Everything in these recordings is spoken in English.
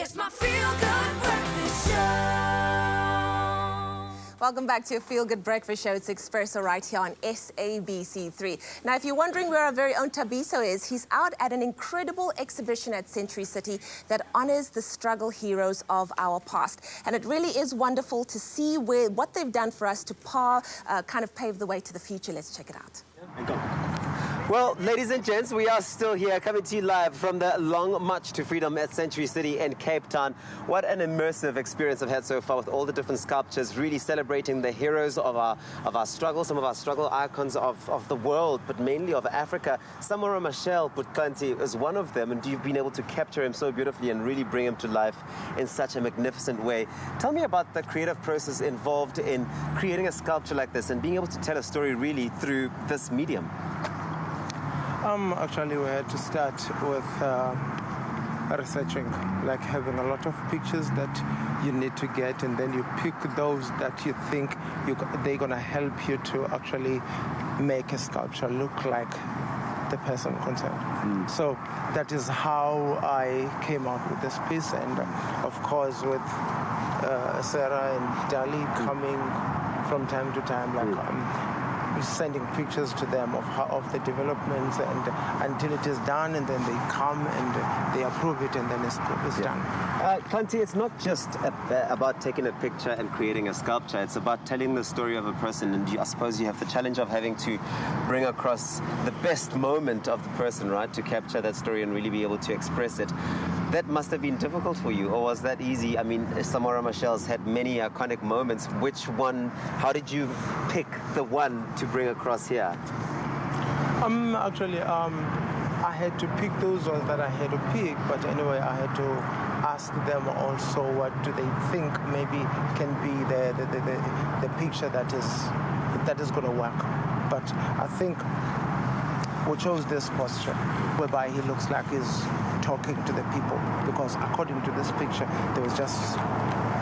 It's my feel-good breakfast show. Welcome back to your Feel Good Breakfast Show. It's Expresso right here on SABC3. Now, if you're wondering where our very own Thabiso is, he's out at an incredible exhibition at Century City that honors the struggle heroes of our past. And it really is wonderful to see what they've done for us to kind of pave the way to the future. Let's check it out. Well, ladies and gents, we are still here coming to you live from the Long March to Freedom at Century City in Cape Town. What an immersive experience I've had so far with all the different sculptures, really celebrating the heroes of our struggle, some of our struggle icons of the world, but mainly of Africa. Samora Machel Butkanti is one of them, and you've been able to capture him so beautifully and really bring him to life in such a magnificent way. Tell me about the creative process involved in creating a sculpture like this and being able to tell a story really through this medium. Actually, we had to start with researching, like having a lot of pictures that you need to get, and then you pick those that you think they're going to help you to actually make a sculpture look like the person concerned. So that is how I came up with this piece, and of course with Sarah and Dali coming from time to time, like sending pictures to them of the developments, and until it is done, and then they come and they approve it, and then it's done. Kanti, it's not just about taking a picture and creating a sculpture. It's about telling the story of a person, and I suppose you have the challenge of having to bring across the best moment of the person, right, to capture that story and really be able to express it. That must have been difficult for you, or was that easy? I mean, Samora Machel's had many iconic moments. Which one, how did you pick the one to bring across here? Actually, I had to pick those ones that I had to pick, but anyway, I had to ask them also what do they think maybe can be the picture that is going to work. But I think we chose this posture whereby he looks like he's talking to the people, because according to this picture there was just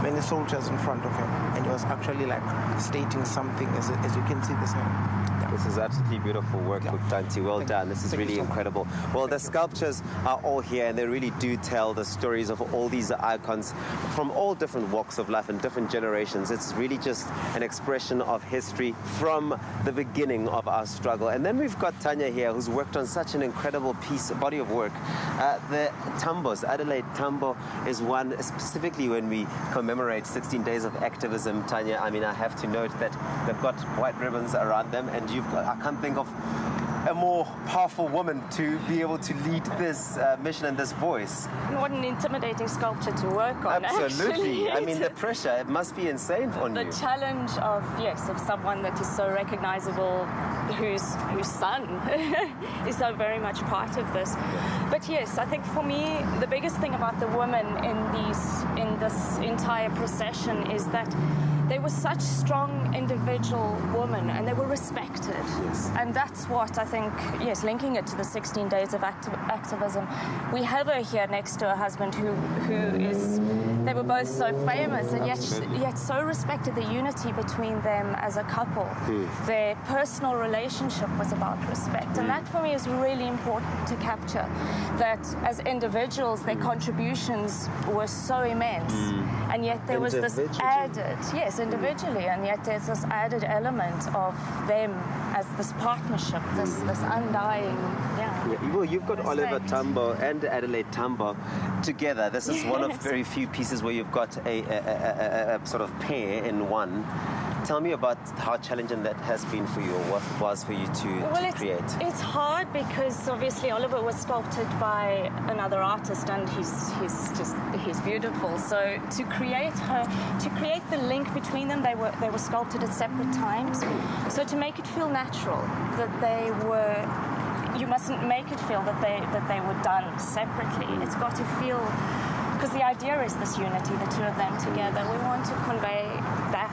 many soldiers in front of him, and he was actually like stating something, as you can see this hand. This is absolutely beautiful work, Butkanti. Well done. This is really incredible. Well, the sculptures are all here, and they really do tell the stories of all these icons from all different walks of life and different generations. It's really just an expression of history from the beginning of our struggle. And then we've got Tanya here, who's worked on such an incredible body of work. The Tambos, Adelaide Tambo, is one specifically when we commemorate 16 days of activism. Tanya, I mean, I have to note that they've got white ribbons around them, and I can't think of a more powerful woman to be able to lead this mission and this voice. What an intimidating sculpture to work on. Absolutely. Actually. I mean, the pressure, it must be insane on you. The challenge of someone that is so recognizable, whose son is so very much part of this. But yes, I think for me, the biggest thing about the women in this entire procession is that they were such strong individual women, and they were respected. Yes. And that's what I think, linking it to the 16 days of activism. We have her here next to her husband they were both so famous, and yet so respected. The unity between them as a couple. Their personal relationship was about respect. And that for me is really important to capture, that as individuals, their contributions were so immense. And yet there was this added, individually, and yet there's this added element of them as this partnership, this undying, Well, you've got Oliver Tambo and Adelaide Tambo together. This is one of very few pieces where you've got a sort of pair in one. Tell me about how challenging that has been for you, or what it was for you to create. It's hard because obviously Oliver was sculpted by another artist, and he's beautiful. So to create the link between them, they were sculpted at separate times. So to make it feel natural that they were. You mustn't make it feel that they were done separately. It's got to feel, because the idea is this unity, the two of them together. We want to convey that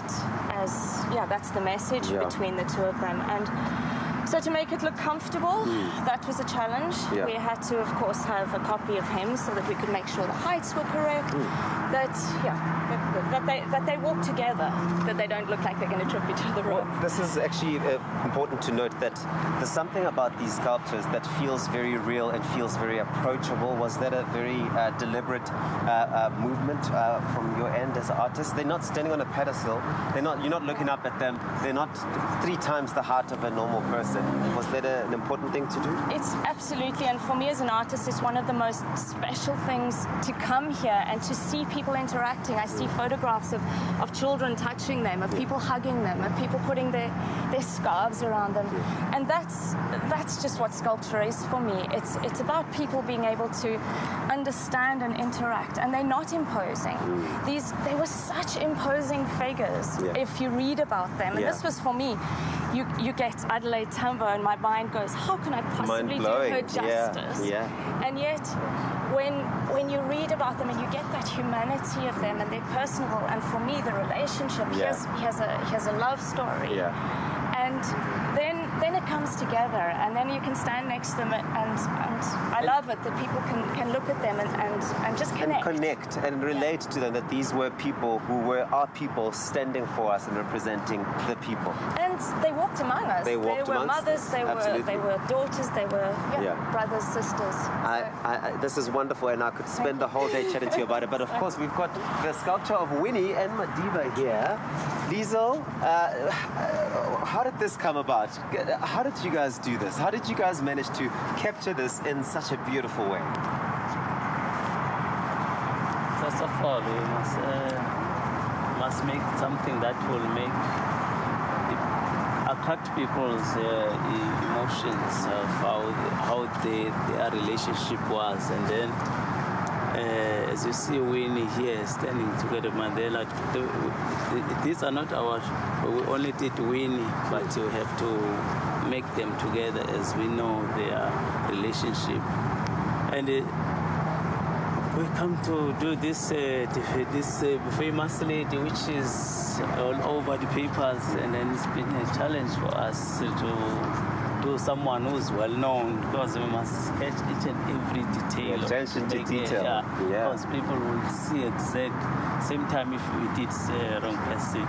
as, that's the message between the two of them. And So to make it look comfortable, that was a challenge. Yeah. We had to, of course, have a copy of him so that we could make sure the heights were correct. That they walk together, that they don't look like they're going to trip each other up. This is actually important to note that there's something about these sculptures that feels very real and feels very approachable. Was that a very deliberate movement from your end as artists? They're not standing on a pedestal. You're not looking up at them. They're not 3 times the height of a normal person. Was that an important thing to do? It's absolutely, and for me as an artist, it's one of the most special things to come here and to see people interacting. I see photographs of children touching them, of people hugging them, of people putting their scarves around them. And that's just what sculpture is for me. It's about people being able to understand and interact, and they're not imposing. They were such imposing figures if you read about them. And this was for me. You get Adelaide Tambo and my mind goes, how can I possibly do her justice? And yet, when you read about them and you get that humanity of them and they're personal, and for me, the relationship, he has a love story. And then it comes together, and then you can stand next to them, and I love it that people can look at them and just connect. And connect and relate to them, that these were people who were our people standing for us and representing the people. And they walked among us. They were mothers, they were daughters, they were brothers, sisters. This is wonderful, and I could spend the whole day chatting to you about it. But of course, we've got the sculpture of Winnie and Madiba here. Liesl, how did this come about? How did you guys do this? How did you guys manage to capture this in such a beautiful way? First of all, we must make something that will attract people's emotions of how their relationship was, and then as you see Winnie here standing together, Mandela, these are not ours. We only did Winnie, but you have to make them together as we know their relationship. And we come to do this famous lady, which is all over the papers, and then it's been a challenge for us to do someone who's well known, because we must catch each and every detail. Attention to detail. Because people will see exact same time if we did wrong person.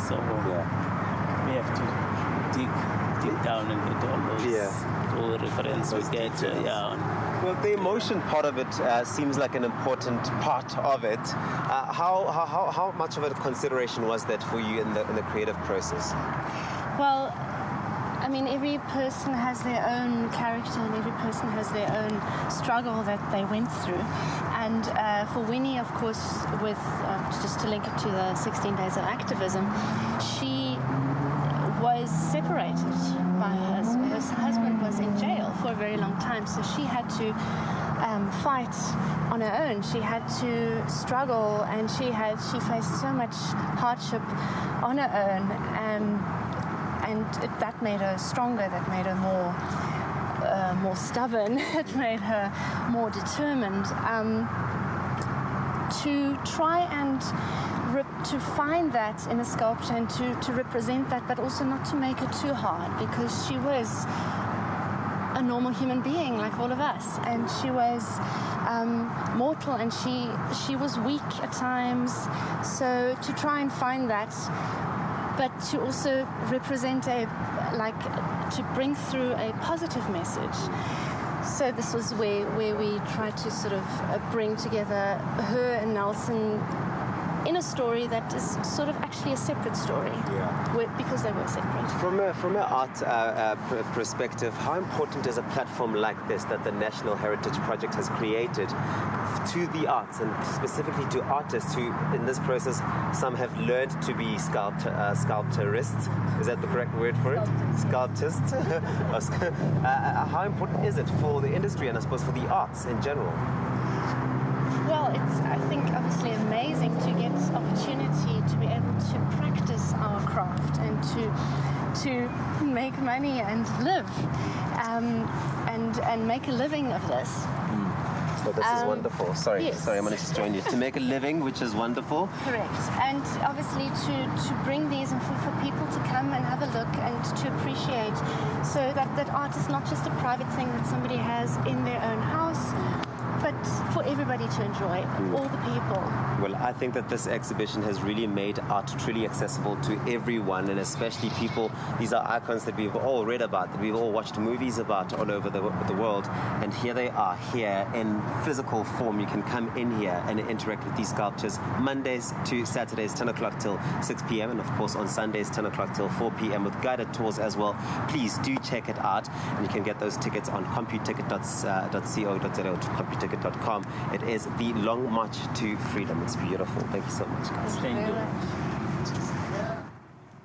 So we have to dig down and get all those reference we get. Well, the emotion part of it seems like an important part of it. How much of a consideration was that for you in the creative process? Well, I mean, every person has their own character and every person has their own struggle that they went through. And for Winnie, of course, with just to link it to the 16 days of activism, she was separated by her husband. Her husband was in jail for a very long time, so she had to fight on her own. She had to struggle, and she faced so much hardship on her own. That made her stronger, that made her more stubborn, it made her more determined to try and to find that in a sculpture and to represent that, but also not to make it too hard, because she was a normal human being like all of us, and she was mortal, and she was weak at times. So to try and find that, but to also represent to bring through a positive message. So this was where we tried to sort of bring together her and Nelson in a story that is sort of actually a separate story, because they were separate. From an art perspective, how important is a platform like this that the National Heritage Project has created to the arts, and specifically to artists who, in this process, some have learned to be sculptorists? Is that the correct word for it? Sculptists. How important is it for the industry and I suppose for the arts in general? Well, it's, I think, obviously amazing to get this opportunity to be able to practice our craft and to make money and live and make a living of this. But this is wonderful. Sorry, yes. I'm going to just join you. To make a living, which is wonderful. Correct. And obviously to bring these and for people to come and have a look and to appreciate, so that art is not just a private thing that somebody has in their own house, but for everybody to enjoy, all the people. Well, I think that this exhibition has really made art truly accessible to everyone, and especially people. These are icons that we've all read about, that we've all watched movies about all over the world, and here they are, here in physical form. You can come in here and interact with these sculptures Mondays to Saturdays, 10 o'clock till 6 p.m., and of course on Sundays, 10 o'clock till 4 p.m. with guided tours as well. Please do check it out, and you can get those tickets on computicket.co.za or computicket.com. It is the Long March to Freedom. It's beautiful. Thank you so much, guys. Thank you. Very much.